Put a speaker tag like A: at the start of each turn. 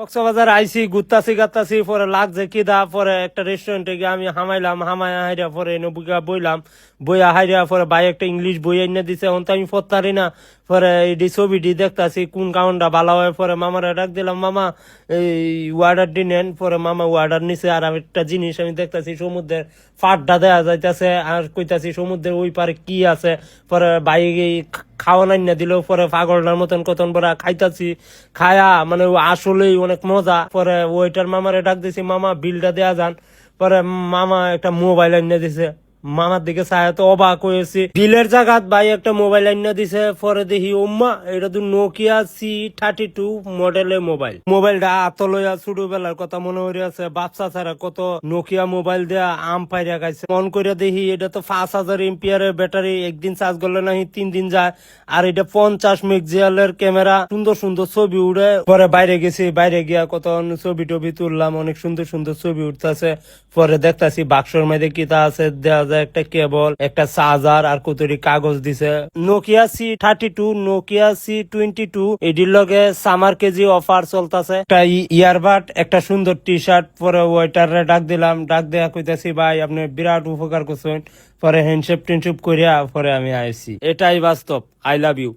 A: কক্সবাজার আইসি ঘুরতাছি গাত্তাছি পরে লাগছে কিদা পরে একটা রেস্টুরেন্টে গিয়ে আমি হামাইলাম হামায়া হাইরা পরে এনে বইলাম বইয়া হাইরা পরে ভাই একটা ইংলিশ বই এনে দিছে এখন তো আমি পড়তারি না পরে এই ছবিটি দেখতাছি কোন কাউন্টটা ভালো হয় পরে মামারা ডাক দিলাম মামা এই ওয়ার্ডারটি নেন পরে মামা ওয়ার্ডার নিছে আর আমি একটা জিনিস আমি দেখতাছি সমুদ্রের ফাটটা দেয়া যাইতেছে আর কইতাছি সমুদ্রের ওই পারে কি আছে পরে ভাই খাওয়া না দিল পরে পাগলটার মতন কতন পরে খাইতাছি খায়া মানে আসলেই অনেক মজা পরে ওইটার মামারে ডাক দিছি মামা বিলটা দেয়া যান পরে মামা একটা মোবাইল এনে দিছে মামার দিকে ছায়া তো অবাক হয়েছি বিলের জায়গাত ভাই একটা মোবাইল এনে দিছে পরে দেখি উম্মা এটা তো নোকিয়া C32 মডেলের মোবাইলটা আতলইয়া ছোটবেলার কথা মনে হয়ে আছে বাচ্চা ছাড়া কত নোকিয়া মোবাইল দেয়া আম পাইরা খাইছে মন করে দেখি এটা তো 5000 এমপিয়ারের ব্যাটারি একদিন চার্জ করলে নাকি 3 দিন যায় আর এটা 50 মেগাপিক্সেলের ক্যামেরা সুন্দর সুন্দর ছবি উড়ে পরে বাইরে গেছি বাইরে গিয়া কত ছবি টবি তুললাম অনেক সুন্দর সুন্দর ছবি উঠতেছে পরে দেখতাছি বাক্সর মধ্যে কিতা আছে দেওয়া যায় একটা কেবল একটা চার্জার আর কতরি কাগজ দিছে নোকিয়া C32 নোকিয়া C22 এটির লগে সামার কেজি অফার চলতেছে একটা ইয়ারবাড একটা সুন্দর টি শার্ট পরে ওয়েটারে ডাক দিলাম ডাক দেয়া কইতাছি ভাই আপনি বিরাট উপকার করছেন পরে হ্যান্ডশেপ টেনশেপ করিয়া পরে আমি আইছি এটাই বাস্তব আই লাভ ইউ